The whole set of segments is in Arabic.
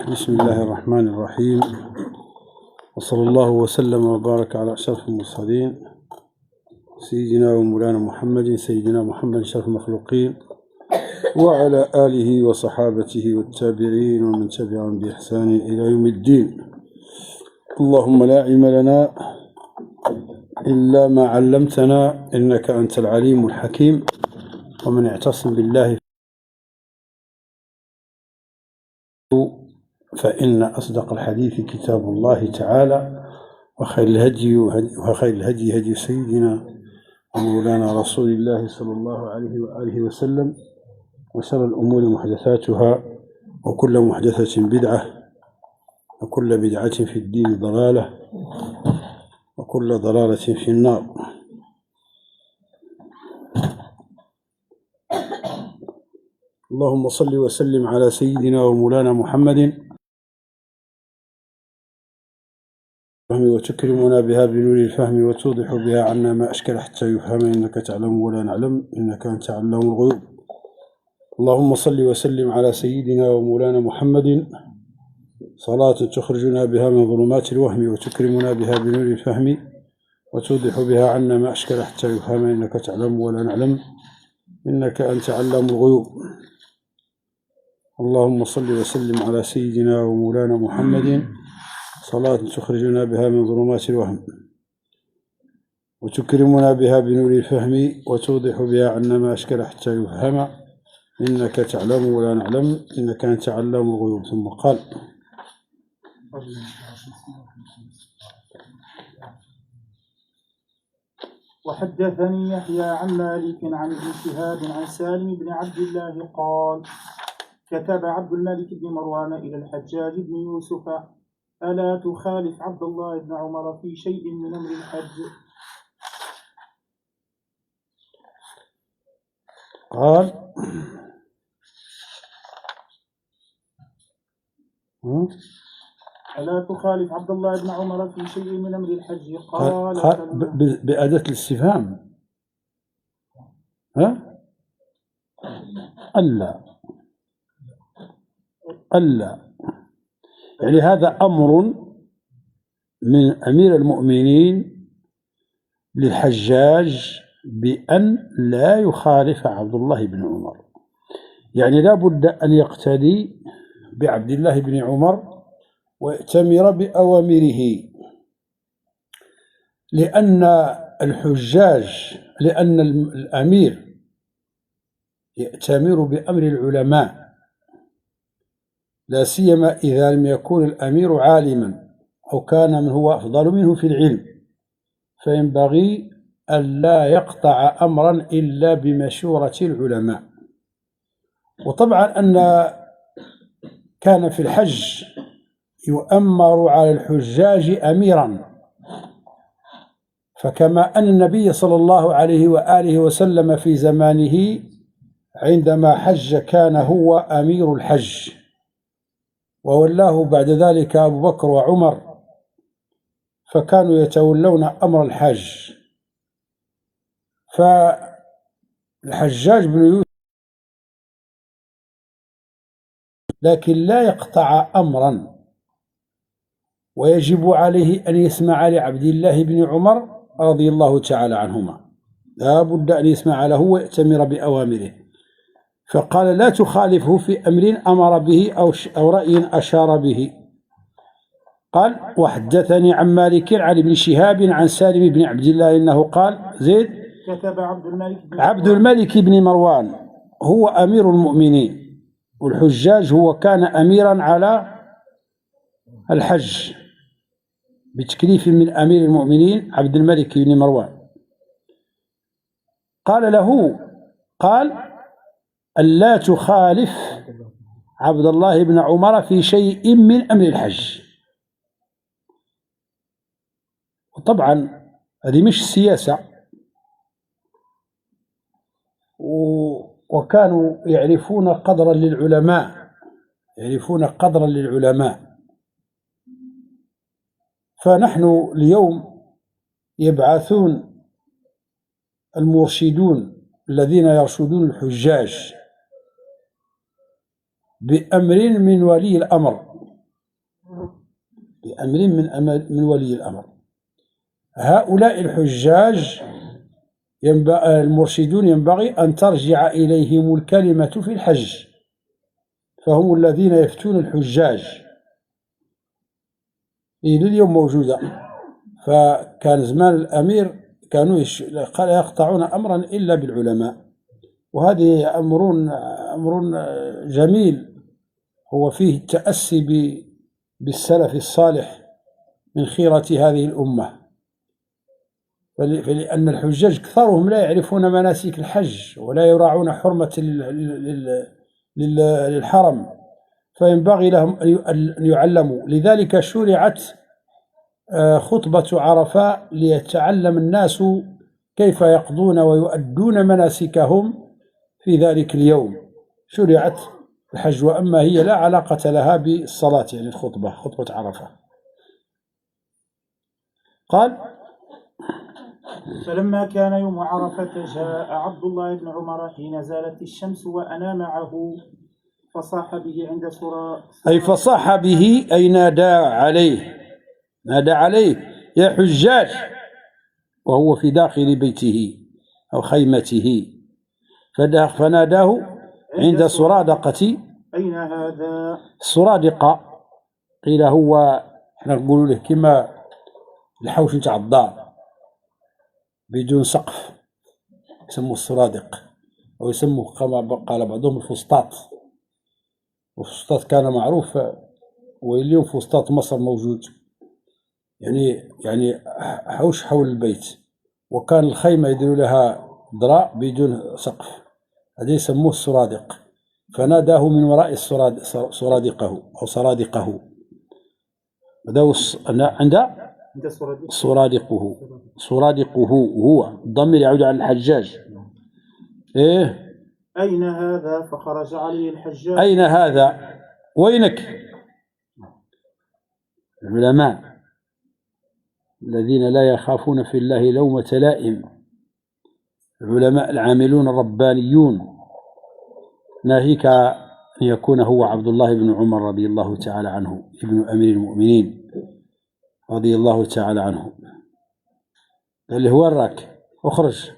بسم الله الرحمن الرحيم، وصلى الله وسلم وبارك على أشرف المرسلين سيدنا ومولانا محمد سيدنا محمد شرف المخلوقين وعلى آله وصحابته والتابعين ومن تبعهم بإحسان إلى يوم الدين. اللهم لا علم لنا إلا ما علمتنا إنك أنت العليم الحكيم، ومن اعتصم بالله فإن أصدق الحديث كتاب الله تعالى، وخير الهدي هدي سيدنا ومولانا رسول الله صلى الله عليه وآله وسلم، وشر الأمور محدثاتها، وكل محدثة بدعة، وكل بدعة في الدين ضلالة، وكل ضلالة في النار. اللهم صل وسلم على سيدنا ومولانا محمد وتكرمنا بها بنور الفهم، وتوضح بها عنا ما أشكل حتى يفهم، إنك تعلم ولا نعلم، إنك أنت علام الغيوب. اللهم صل وسلم على سيدنا ومولانا محمد صلاة تخرجنا بها من ظلمات الوهم، وتكرمنا بها بنور الفهم، وتوضح بها عنا ما أشكل حتى يفهم، إنك تعلم ولا نعلم، إنك أنت علام الغيوب. اللهم صل وسلم على سيدنا ومولانا محمد صلاة تخرجنا بها من ظلمات الوهم، وتكرمنا بها بنور الفهم، وتوضح بها عنا ما أشكل حتى يفهم، إنك تعلم ولا نعلم، إنك أنت علام الغيوب. ثم قال: وحدثني يحيى عن مالك عن ابن شهاب عن سالم بن عبد الله قال: كتب عبد الملك بن مروان إلى الحجاج بن يوسف: ألا تخالف عبد الله بن عمر في شيء من أمر الحج؟ قال: ألا تخالف عبد الله بن عمر في شيء من أمر الحج؟ قال بأداة الاستفهام. ألا يعني هذا أمر من أمير المؤمنين للحجاج بأن لا يخالف عبد الله بن عمر، يعني لا بد أن يقتدي بعبد الله بن عمر ويأتمر بأوامره، لأن الأمير يأتمر بأمر العلماء، لا سيما إذا لم يكن الأمير عالما أو كان من هو أفضل منه في العلم، فينبغي أن لا يقطع أمرا إلا بمشورة العلماء. وطبعا أن كان في الحج يؤمر على الحجاج أميرا، فكما أن النبي صلى الله عليه وآله وسلم في زمانه عندما حج كان هو أمير الحج، وولاه بعد ذلك أبو بكر وعمر، فكانوا يتولون أمر الحج. فالحجاج بن يوسف لكن لا يقطع أمرا، ويجب عليه أن يسمع لعبد الله بن عمر رضي الله تعالى عنهما، لا بد أن يسمع له ويأتمر بأوامره. فقال: لا تخالفه في أمر أمر به أو رأي أشار به. قال: وحدثني عن مالك عن ابن شهاب عن سالم بن عبد الله إنه قال: زيد كتب عبد الملك بن مروان هو أمير المؤمنين، والحجاج هو كان أميرا على الحج بتكليف من أمير المؤمنين عبد الملك بن مروان. قال له: ألا تخالف عبد الله بن عمر في شيء من أمر الحج. وطبعا هذه مش سياسة، وكانوا يعرفون قدرا للعلماء، فنحن اليوم يبعثون المرشدون الذين يرشدون الحجاج بأمر من ولي الأمر، بأمر من ولي الأمر. هؤلاء الحجاج المرشدون ينبغي أن ترجع إليهم الكلمة في الحج، فهم الذين يفتون الحجاج. إلى اليوم موجودة. فكان زمان الأمير كانوا يقطعون أمرا إلا بالعلماء، وهذه أمر جميل، هو فيه التأسي بالسلف الصالح من خيرة هذه الأمة. فلأن الحجاج كثرهم لا يعرفون مناسك الحج ولا يراعون حرمة للحرم، فينبغي لهم أن يعلموا. لذلك شرعت خطبة عرفة ليتعلم الناس كيف يقضون ويؤدون مناسكهم في ذلك اليوم. شرعت الحج، وأما هي لا علاقة لها بالصلاة، يعني خطبة عرفة. قال: فلما كان يوم عرفة جاء عبد الله بن عمر حين زالت الشمس وأنا معه، فصاح به عند أي فصاح به، أي نادى عليه يا حجاج، وهو في داخل بيته أو خيمته، فناداه عند سرادقة. أين هذا؟ السرادقة قيل هو، احنا نقول له كما الحوش نتاع الدار بدون سقف، يسموه السرادق، أو يسموه كما قال بعضهم الفسطاط. والفسطاط كان معروف، واليوم فسطاط مصر موجود، يعني حوش حول البيت، وكان الخيمة يديروا لها ضراء بدون سقف، هذا يسموه السرادق. فناداه من وراء سرادقه أو سرادقه، عند سرادقه هو الضمير يعود على الحجاج. إيه؟ أين هذا؟ فخرج عليه الحجاج. أين هذا؟ وينك؟ العلماء الذين لا يخافون في الله لومة لائم، العلماء العاملون الربانيون، ناهيك أن يكون هو عبد الله بن عمر رضي الله تعالى عنه ابن أمير المؤمنين رضي الله تعالى عنه. قال له: وراك؟ اخرج.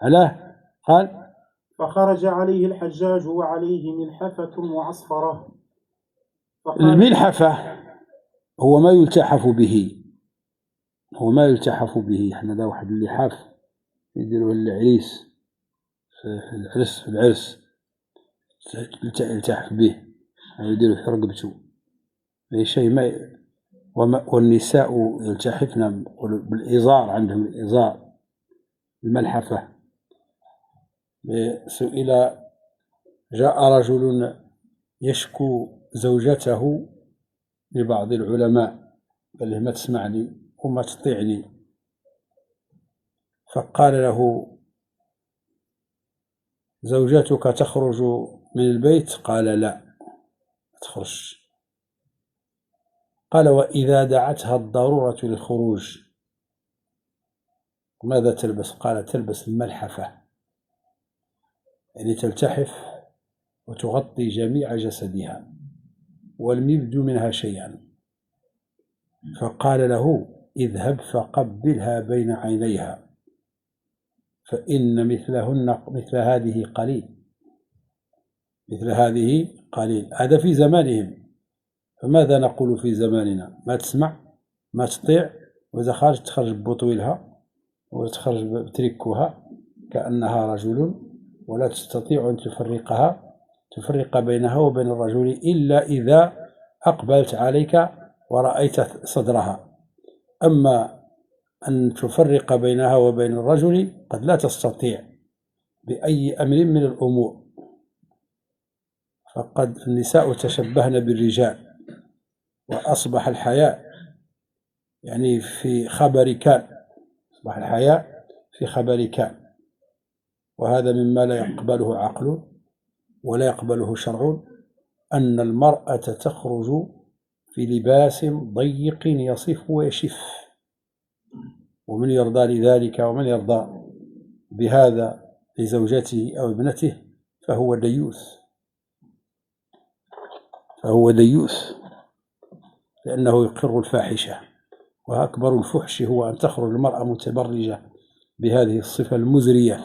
علاه؟ قال: فخرج عليه الحجاج وعليه ملحفة معصفرة. الملحفة هو ما يلتحف به، احنا ذا واحد اللحاف يديروا العريس في العرس يلتحف به، يديروا في رقبته أي شيء. ما والنساء يلتحفن بالإزار، عندهم الإزار الملحفة. جاء رجل يشكو زوجته لبعض العلماء، قال له: ما تسمعني وما تطيعني. فقال له: زوجتك تخرج من البيت؟ قال: لا، ما تخرج. قال: وإذا دعتها الضرورة للخروج ماذا تلبس؟ قال: تلبس الملحفة، يعني تلتحف وتغطي جميع جسدها ولم يبدو منها شيئا. فقال له: اذهب فقبلها بين عينيها، فإن مثل هذه قليل. هذا في زمانهم، فماذا نقول في زماننا؟ ما تسمع، ما تطيع، وإذا خرجت تخرج ببطويلها وتخرج بتركها كأنها رجل، ولا تستطيع أن تفرق بينها وبين الرجل إلا إذا أقبلت عليك ورأيت صدرها. أما أن تفرق بينها وبين الرجل قد لا تستطيع بأي أمر من الأمور. فقد النساء تشبهن بالرجال، وأصبح الحياء يعني في خبر كان، أصبح الحياء في خبر كان، وهذا مما لا يقبله عقل ولا يقبله شرع، أن المرأة تخرج في لباس ضيق يصف ويشف. ومن يرضى لذلك ومن يرضى بهذا لزوجته أو ابنته فهو ديوث. لأنه يقر الفاحشة، وأكبر الفحش هو أن تخرج المرأة متبرجة بهذه الصفة المزرية.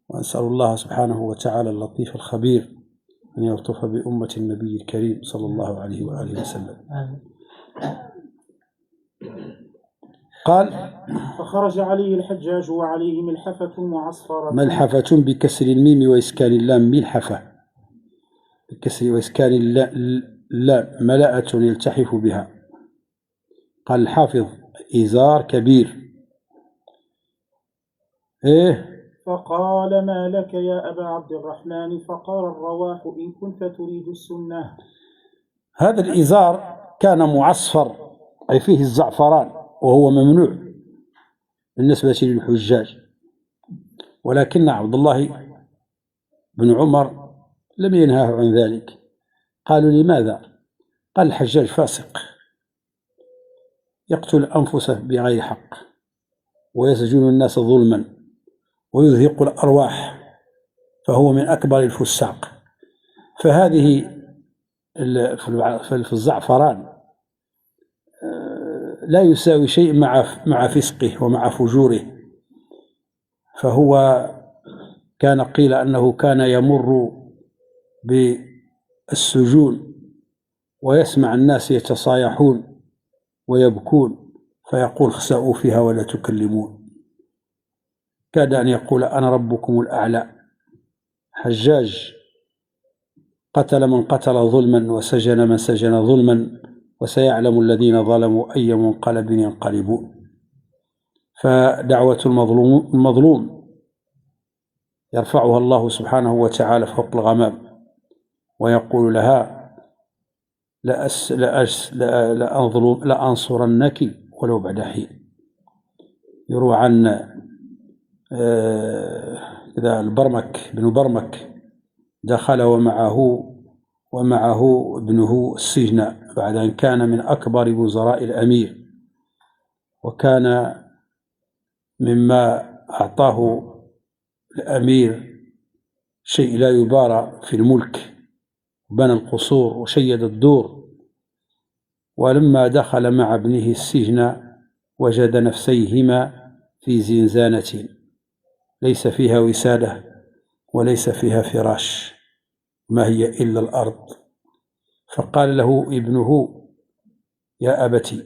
وأسأل الله سبحانه وتعالى اللطيف الخبير أن يلطف بأمة النبي الكريم صلى الله عليه وآله وسلم. قال: فخرج عليه الحجاج وعليه ملحفة معصفرة. ملحفة بكسر الميم وإسكان اللام، ملحفة بكسر وإسكان اللام، ملأة يلتحف بها. قال الحافظ: إزار كبير. فقال: ما لك يا أبا عبد الرحمن؟ فقال الرواح: إن كنت تريد السنة. هذا الإزار كان معصفر، أي فيه الزعفران، وهو ممنوع بالنسبة للحجاج، ولكن عبد الله بن عمر لم ينهاه عن ذلك. قالوا: لماذا؟ قال: الحجاج فاسق، يقتل أنفسه بغير حق، ويسجن الناس ظلما، ويزهق الأرواح، فهو من أكبر الفساق. فهذه في الزعفران لا يساوي شيء مع فسقه ومع فجوره. فهو كان قيل أنه كان يمر بالسجون ويسمع الناس يتصايحون ويبكون، فيقول: اخسأوا فيها ولا تكلمون. كاد أن يقول: أنا ربكم الأعلى. حجاج قتل من قتل ظلما، وسجن من سجن ظلما، وسيعلم الذين ظلموا أي منقلب ينقلبون. فدعوة المظلوم يرفعها الله سبحانه وتعالى فوق الغمام، ويقول لها: لأنصرنك ولو بعد حين. يروى عن البرمك بن برمك دخل ومعه ابنه السجن بعد أن كان من أكبر وزراء الأمير، وكان مما أعطاه الأمير شيء لا يبارى في الملك، بنى القصور وشيد الدور. ولما دخل مع ابنه السجن وجد نفسيهما في زنزانة ليس فيها وسادة وليس فيها فراش، ما هي إلا الأرض. فقال له ابنه: يا أبتي،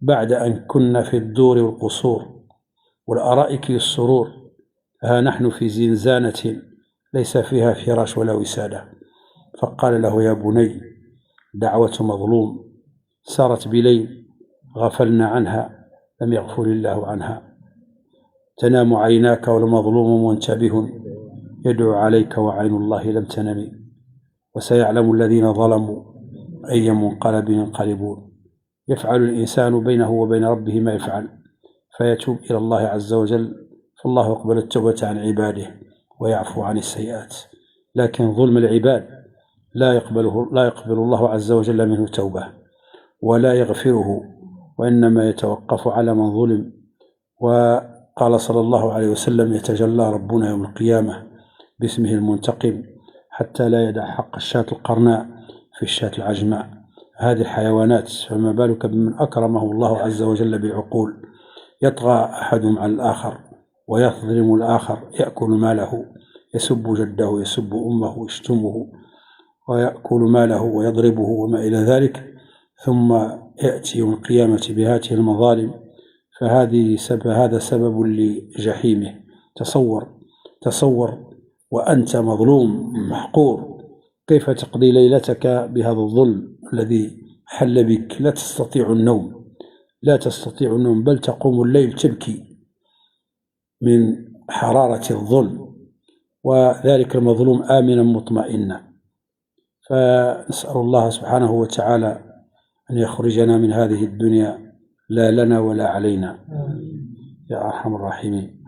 بعد أن كنا في الدور والقصور والأرائك السرور، ها نحن في زنزانة ليس فيها فراش ولا وسادة. فقال له: يا بني، دعوة مظلوم سارت بليل غفلنا عنها لم يغفر الله عنها. تنام عيناك والمظلوم منتبه يدعو عليك وعين الله لم تنم. وسيعلم الذين ظلموا أي منقلب ينقلبون. يفعل الإنسان بينه وبين ربه ما يفعل، فيتوب إلى الله عز وجل، فالله يقبل التوبة عن عباده ويعفو عن السيئات. لكن ظلم العباد لا يقبل الله عز وجل منه توبة ولا يغفره، وإنما يتوقف على من ظلم. وقال صلى الله عليه وسلم: يتجلى ربنا يوم القيامة باسمه المنتقم حتى لا يدع حق الشاة القرناء في الشاة العجماء. هذه الحيوانات، فما بالك بمن أكرمه الله عز وجل بالعقول. يطغى أحدهم على الآخر ويظلم الآخر، يأكل ماله، يسب جده، يسب أمه، يشتمه، ويأكل ماله ويضربه وما إلى ذلك، ثم يأتي يوم القيامة بهذه المظالم. هذا سبب لجحيمه. تصور وأنت مظلوم محقور، كيف تقضي ليلتك بهذا الظلم الذي حل بك؟ لا تستطيع النوم، بل تقوم الليل تبكي من حرارة الظلم، وذلك المظلوم آمنا مطمئنا. فنسأل الله سبحانه وتعالى أن يخرجنا من هذه الدنيا لا لنا ولا علينا يا أرحم الراحمين.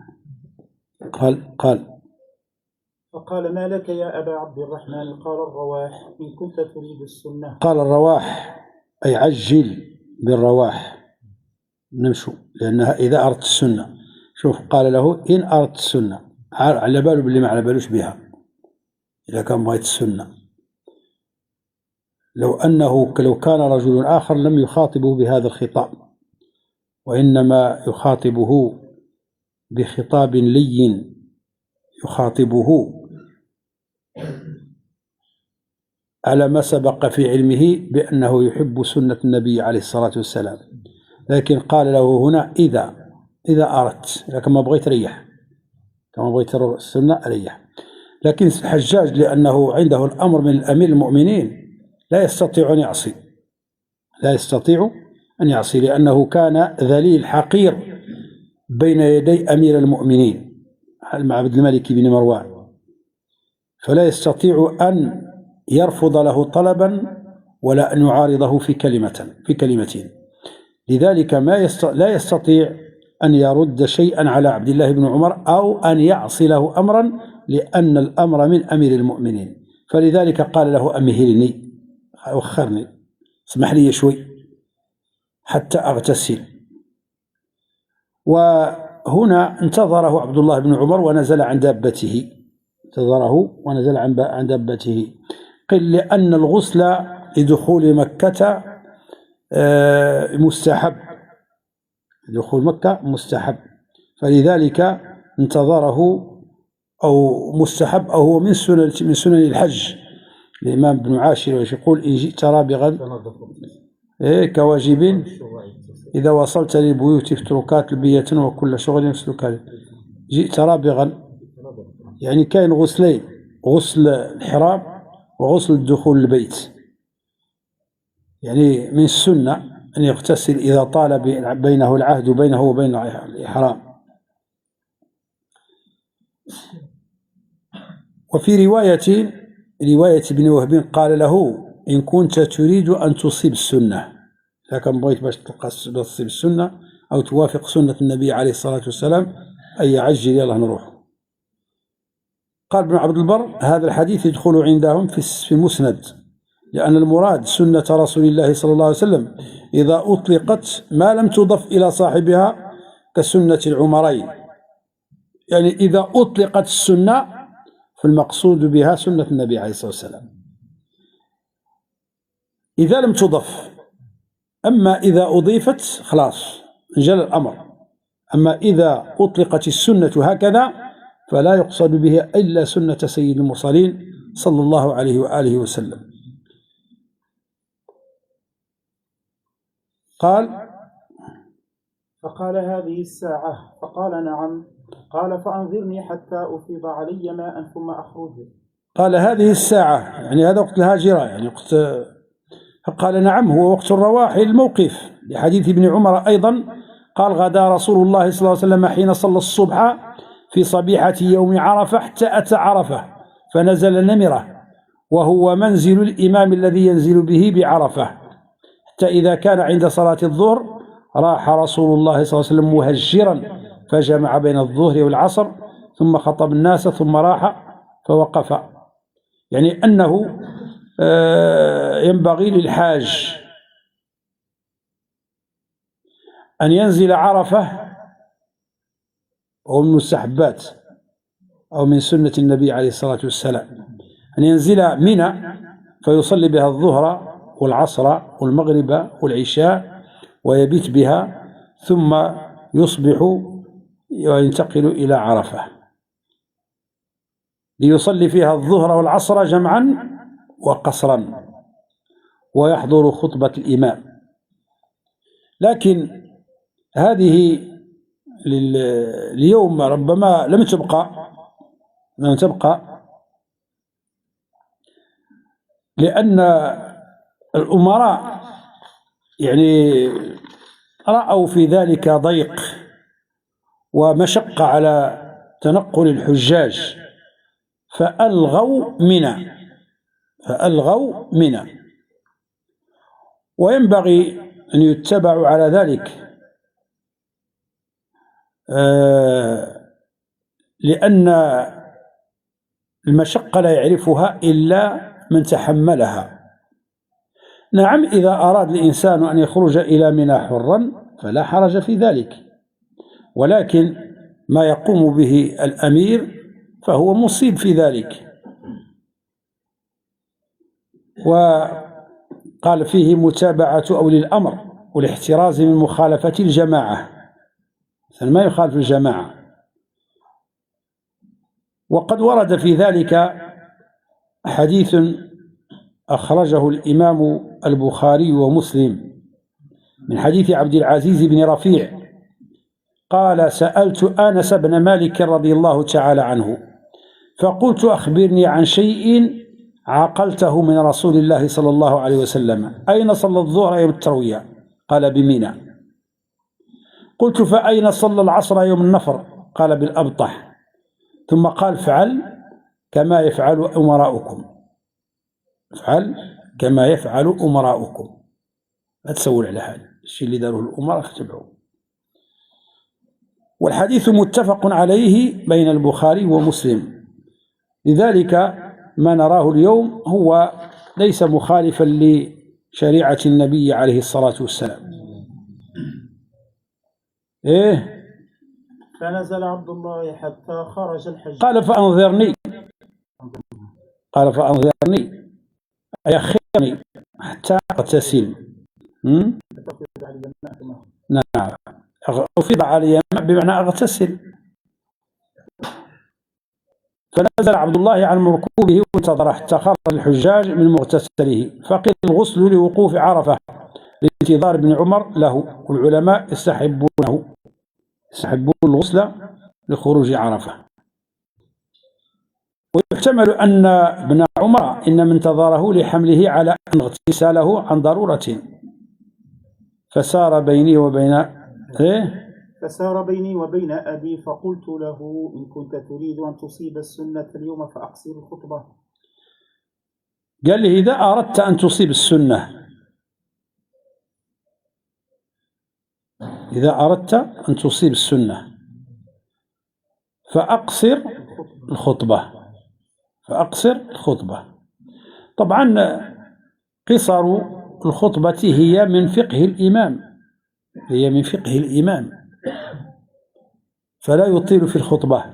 فقال: ما لك يا أبا عبد الرحمن؟ قال الرواح: إن كنت تريد السنة. قال الرواح أي عجل بالرواح، نمشوا، لأنها إذا أردت السنة. شوف، قال له: إن أردت السنة، على باله باللي ما على بالوش بها إذا كان بغيت السنة. لو كان رجل آخر لم يخاطبه بهذا الخطاب، وإنما يخاطبه بخطاب لين، يخاطبه على ما سبق في علمه بأنه يحب سنة النبي عليه الصلاة والسلام. لكن قال له هنا إذا أردت، كما بغيت ريح، كما بغيت السنة ريح. لكن الحجاج لأنه عنده الأمر من الأمير المؤمنين لا يستطيع أن يعصي، لأنه كان ذليل حقير بين يدي أمير المؤمنين عبد الملك بن مروان، فلا يستطيع أن يرفض له طلبا ولا أن يعارضه في كلمة. لذلك لا يستطيع أن يرد شيئا على عبد الله بن عمر أو أن يعصي له أمرا، لأن الأمر من أمير المؤمنين. فلذلك قال له أمهلني، أخرني، اسمح لي شوي حتى أغتسل. وهنا انتظره عبد الله بن عمر ونزل عن دابته، قيل لأن الغسل لدخول مكة مستحب، دخول مكة مستحب، فلذلك انتظره، أو مستحب، أو هو من سنن الحج. الإمام ابن عاشر يقول: إن جئت رابغا كواجب إذا وصلت للبيوت فتركات البية وكل شغل يسلك. جئت رابغا يعني كاين غسلين: غسل الإحرام وغسل الدخول البيت. يعني من السنة أن يغتسل إذا طال بينه العهد بينه وبين الإحرام. وفي رواية ابن وهب قال له: إن كنت تريد أن تصيب السنة، لكن بغيت باش تصيب السنة أو توافق سنة النبي عليه الصلاة والسلام، أي عجل يلا نروح. قال ابن عبد البر: هذا الحديث يدخل عندهم في المسند، لأن المراد سنة رسول الله صلى الله عليه وسلم إذا أطلقت ما لم تضف إلى صاحبها كسنة العمرين. يعني إذا أطلقت السنة فالمقصود بها سنة النبي عليه الصلاة والسلام إذا لم تضف. أما إذا أضيفت خلاص انجل الأمر. أما إذا أطلقت السنة هكذا فلا يقصد بها إلا سنة سيد المرسلين صلى الله عليه وآله وسلم. قال: فقال: هذه الساعة؟ فقال: نعم. قال: فأنظرني حتى أفيض علي ماء ثم أخرج. قال: هذه الساعة يعني هذا وقت الهاجرة، يعني وقت. فقال: نعم، هو وقت الرواح الموقف، لحديث ابن عمر أيضا قال: غدا رسول الله صلى الله عليه وسلم حين صلى الصبح في صبيحة يوم عرفة حتى أتى عرفة فنزل نمرة، وهو منزل الإمام الذي ينزل به بعرفة، حتى إذا كان عند صلاة الظهر راح رسول الله صلى الله عليه وسلم مهجرا فجمع بين الظهر والعصر ثم خطب الناس ثم راح فوقف. يعني أنه ينبغي للحاج أن ينزل عرفة، وهو من المستحبات أو من سنة النبي عليه الصلاة والسلام، أن ينزل منى فيصلي بها الظهر والعصر والمغرب والعشاء ويبيت بها، ثم يصبح وينتقل إلى عرفة ليصلي فيها الظهر والعصر جمعا وقصرا ويحضر خطبة الإمام. لكن هذه اليوم ربما لم تبقى لأن الأمراء يعني رأوا في ذلك ضيق ومشقة على تنقل الحجاج فألغوا منى، وينبغي أن يتبعوا على ذلك، لأن المشقة لا يعرفها إلا من تحملها. نعم، إذا أراد الإنسان أن يخرج إلى منى حرا فلا حرج في ذلك، ولكن ما يقوم به الأمير فهو مصيب في ذلك. قال فيه متابعة أولي الأمر والاحتراز من مخالفة الجماعة، ما يخالف الجماعة. وقد ورد في ذلك حديث أخرجه الإمام البخاري ومسلم من حديث عبد العزيز بن رفيع قال: سألت أنس بن مالك رضي الله تعالى عنه فقلت: أخبرني عن شيء عقلته من رسول الله صلى الله عليه وسلم، أين صلى الظهر يوم التروية؟ قال: بمنى. قلت: فأين صلى العصر يوم النفر؟ قال: بالأبطح. ثم قال: افعل كما يفعل أمراؤكم، افعل كما يفعل أمراؤكم. لا تسول على حال، الشيء اللي داروه الأمراء اختبعوه. والحديث متفق عليه بين البخاري ومسلم، لذلك ما نراه اليوم هو ليس مخالفا لشريعة النبي عليه الصلاة والسلام. فنزل عبد الله حتى خرج الحج قال: فأنظرني أي أخرني حتى أغتسل. نعم، أفيض علي ماء بمعنى أغتسل. فنزل عبد الله عن مركوبه وانتظر حتى خرج الحجاج من مغتسله، فقيل الغسل لوقوف عرفة لانتظار ابن عمر له، والعلماء يستحبون الغسل لخروج عرفة. ويحتمل أن ابن عمر إنما انتظره لحمله على أن اغتساله عن ضرورة، فسار بيني وبين أبي فقلت له: إن كنت تريد أن تصيب السنة اليوم فأقصر الخطبة. قال لي: إذا أردت أن تصيب السنة، فأقصر الخطبة. طبعا قصر الخطبة هي من فقه الإمام، فلا يطيل في الخطبة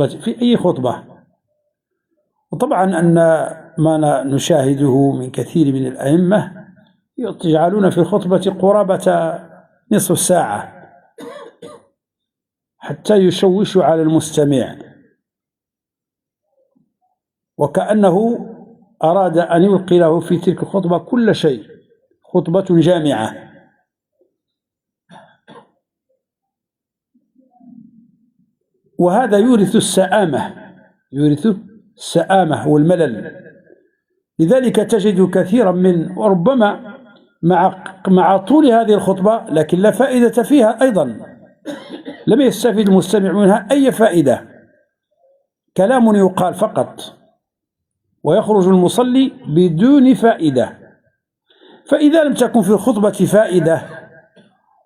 في أي خطبة. وطبعا أن ما نشاهده من كثير من الأئمة يجعلون في الخطبة قرابة نصف ساعة حتى يشوشوا على المستمع، وكأنه أراد أن يلقي له في تلك الخطبة كل شيء، خطبة جامعة. وهذا يورث السآمة والملل. لذلك تجد كثيرا من، وربما مع طول هذه الخطبة لكن لا فائدة فيها أيضا، لم يستفيد المستمع منها أي فائدة، كلام يقال فقط، ويخرج المصلي بدون فائدة. فإذا لم تكن في الخطبة فائدة،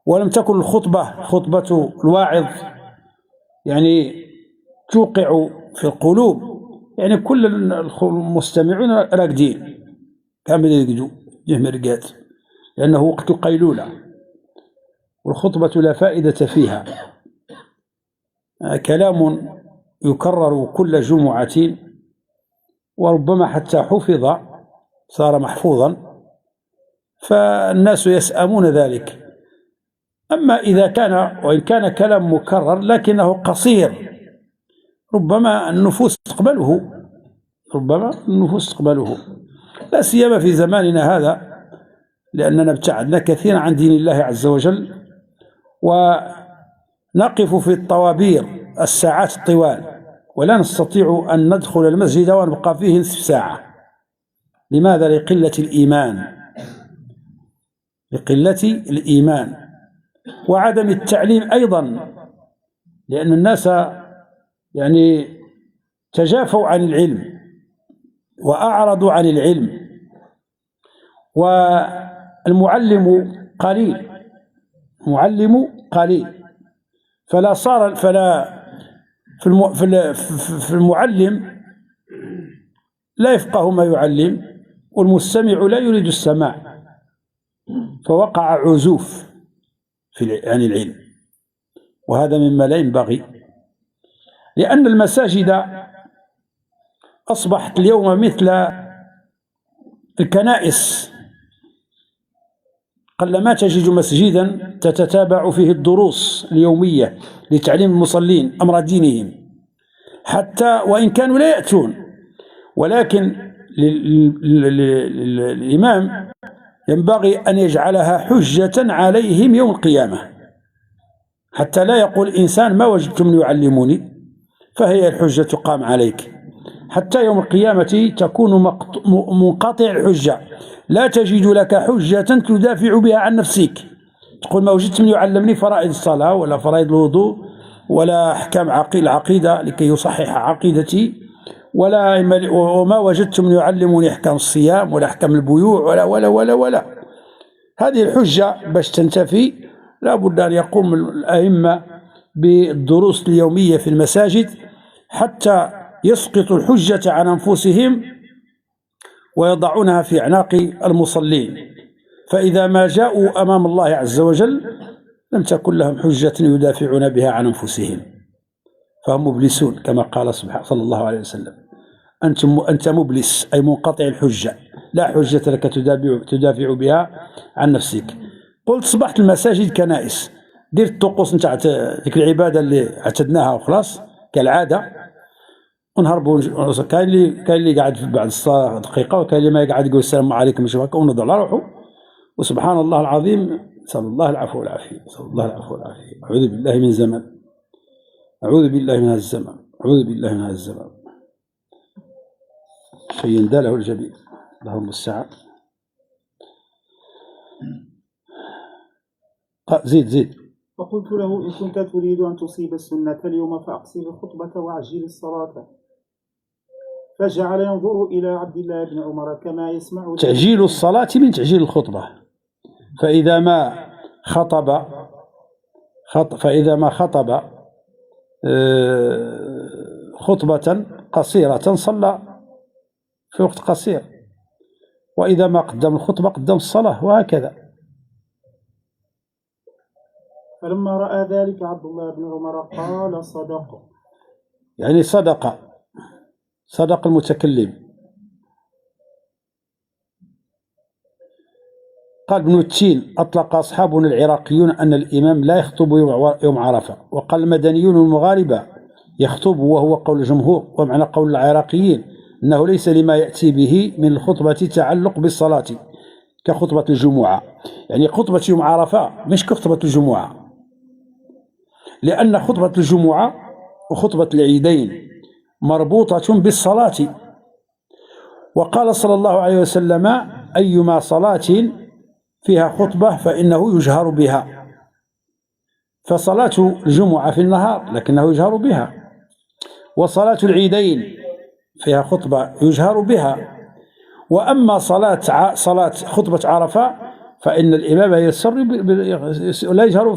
ولم تكن خطبة الواعظ يعني توقع في القلوب، يعني كل المستمعون راقدين كامل يرقدوا مرقات، لأنه وقت قيلولة، والخطبة لا فائدة فيها، كلام يكرر كل جمعة، وربما حتى حفظ صار محفوظا، فالناس يسأمون ذلك. أما إذا كان، وإن كان كلام مكرر لكنه قصير، ربما النفوس تقبله، لا سيما في زماننا هذا، لأننا ابتعدنا كثيرا عن دين الله عز وجل، ونقف في الطوابير الساعات الطوال، ولا نستطيع أن ندخل المسجد ونبقى فيه نصف ساعة. لماذا؟ لقلة الإيمان وعدم التعليم أيضا، لأن الناس يعني تجافوا عن العلم وأعرضوا عن العلم، والمعلم قليل، فلا في المعلم لا يفقه ما يعلم، والمستمع لا يريد السماع، فوقع عزوف عن العلم، وهذا مما لا ينبغي، لأن المساجد أصبحت اليوم مثل الكنائس قلما تجد مسجدا تتتابع فيه الدروس اليومية لتعليم المصلين أمر دينهم، حتى وإن كانوا لا يأتون، ولكن الإمام ينبغي أن يجعلها حجة عليهم يوم القيامة، حتى لا يقول إنسان ما وجدت من يعلمني فهي الحجة تقام عليك، حتى يوم القيامة تكون منقطع الحجة، لا تجد لك حجة تدافع بها عن نفسك، تقول ما وجدت من يعلمني فرائض الصلاة ولا فرائض الوضوء ولا أحكام العقيدة لكي يصحح عقيدتي، وما وجدت من يعلمني أحكام الصيام ولا أحكام البيوع ولا ولا ولا ولا. هذه الحجة باش تنتفي لا بد أن يقوم الأئمة بالدروس اليومية في المساجد حتى يسقطوا الحجة عن أنفسهم ويضعونها في أعناق المصلين، فإذا ما جاءوا أمام الله عز وجل لم تكن لهم حجة يدافعون بها عن أنفسهم، فهم مبلسون كما قال صلى الله عليه وسلم: أنت مبلس أي منقطع الحجة، لا حجة لك تدافع بها عن نفسك. قلت صبحت المساجد كنائس، دير الطقوس نتاع ديك العبادة اللي اعتدناها وخلاص كالعادة ونهربوا. كاين اللي قاعد في بعد الصلاة دقيقة، وكاين اللي ما قاعد يقول السلام عليكم مش هكا ونوض على روحه، وسبحان الله العظيم نسأل الله العفو والعافية، نسأل الله العفو والعافية. أعوذ بالله من زمان، أعوذ بالله من هذا الزمان، أعوذ بالله من هذا الزمان، شيء داله الجبين، اللهم المستعان. زيد. فقلت له: إن كنت تريد أن تصيب السنة اليوم فأقصر الخطبة وأعجل الصلاة. فجعل ينظر إلى عبد الله بن عمر كما يسمع تعجيل الصلاة من تعجيل الخطبة، فإذا ما خطب خطبة قصيرة صلى في وقت قصير، وإذا ما قدم الخطبة قدم الصلاة، وهكذا. فلما رأى ذلك عبد الله بن عمر قال: صدق، يعني صدق المتكلم. قال ابن التين: أطلق أصحابنا العراقيون أن الإمام لا يخطب يوم عرفة، وقال المدنيون المغاربة يخطب، وهو قول الجمهور، ومعنى قول العراقيين أنه ليس لما يأتي به من الخطبة تعلق بالصلاة كخطبة الجمعة، يعني خطبة يوم عرفة مش كخطبة الجمعة، لأن خطبة الجمعة وخطبة العيدين مربوطة بالصلاة، وقال صلى الله عليه وسلم: أيما صلاة فيها خطبة فإنه يجهر بها، فصلاة الجمعة في النهار لكنه يجهر بها، وصلاة العيدين فيها خطبة يجهر بها، وأما صلاة خطبة عرفة فإن الإمام لا يجهر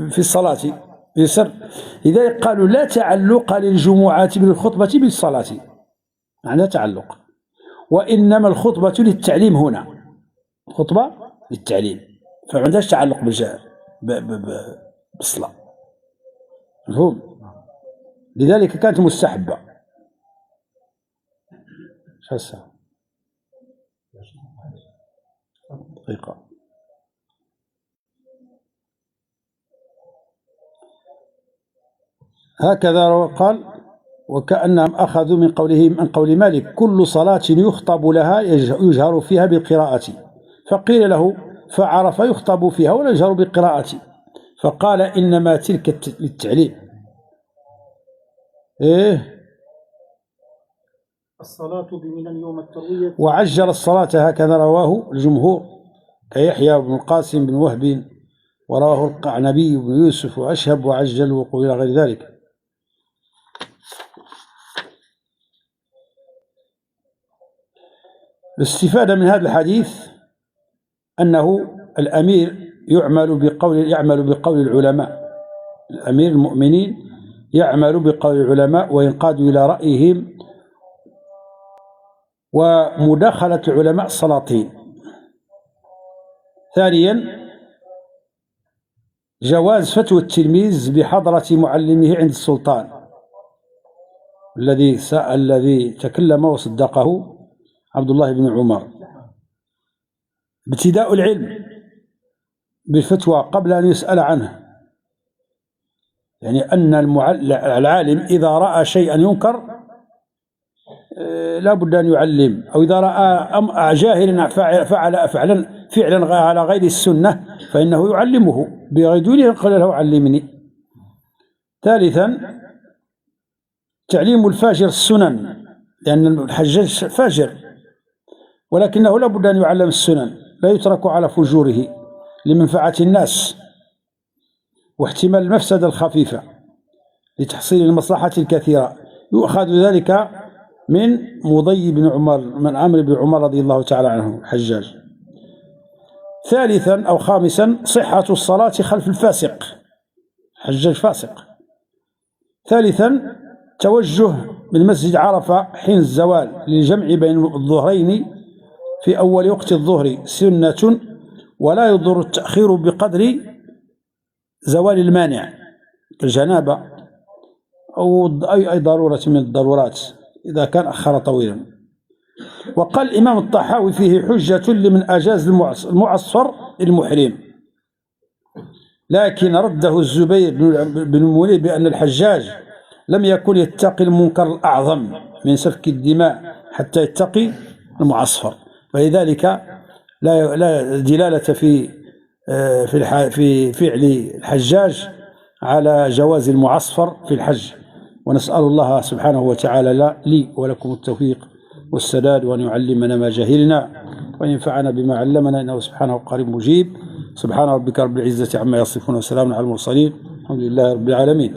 في الصلاة يسر. لذلك قالوا: لا تعلق للجمعة بالخطبة بالصلاة، معنى تعلق، وإنما الخطبة للتعليم هنا، خطبة للتعليم، فما عندهاش تعلق بالصلاة، مفهوم؟ لذلك كانت مستحبة. شو الساعة؟ دقيقة. هكذا قال: وكأنهم أخذوا من قول مالك: كل صلاة يخطب لها يجهر فيها بالقراءة، فقيل له: فعرف يخطب فيها ولا يجهر بالقراءة؟ فقال: إنما تلك للتعليم. الصلاة بمنى يوم التروية. وعجل الصلاة، هكذا رواه الجمهور كيحيى بن القاسم بن وهب، ورواه القعنبي بن يوسف وأشهب وعجل وقوي غير ذلك. الاستفادة من هذا الحديث أنه الأمير يعمل بقول العلماء، الأمير المؤمنين يعمل بقول العلماء وينقاد إلى رأيهم، ومداخلة العلماء السلاطين. ثانيا: جواز فتوى التلميذ بحضرة معلمه عند السلطان الذي تكلم وصدقه عبد الله بن عمر. ابتداء العلم بالفتوى قبل أن يسأل عنه، يعني أن العالم إذا رأى شيئا ينكر لا بد أن يعلم، أو إذا رأى جاهلا فعلا على غير السنة فإنه يعلمه بدون أن يقول له علمني. ثالثا تعليم الفاجر السنن، لأن الحجاج فاجر ولكنه لا بد أن يعلم السنن، لا يترك على فجوره لمنفعة الناس واحتمال المفسدة الخفيفة لتحصيل المصلحة الكثيرة. يؤخذ ذلك من مضي بن عمر، من عمرو بن عمر رضي الله تعالى عنه الحجاج. ثالثا أو خامسا صحة الصلاة خلف الفاسق، الحجاج فاسق. ثالثا توجه من مسجد عرفة حين الزوال للجمع بين الظهرين في أول وقت الظهر سنة، ولا يضر التأخير بقدر زوال المانع كالجنابة أو أي ضرورة من الضرورات إذا كان أخر طويلا. وقال الإمام الطحاوي فيه حجة لمن أجاز المعصفر المحرم، لكن رده الزبير بن المنير بأن الحجاج لم يكن يتقي المنكر الأعظم من سفك الدماء حتى يتقي المعصفر، فلذلك لا دلالة في فعل الحجاج على جواز المعصفر في الحج. ونسأل الله سبحانه وتعالى لي ولكم التوفيق والسداد، وأن يعلمنا ما جهلنا وأن ينفعنا بما علمنا، إنه سبحانه قريب مجيب. سبحان ربك رب العزة عما يصفون وسلام على المرسلين، الحمد لله رب العالمين.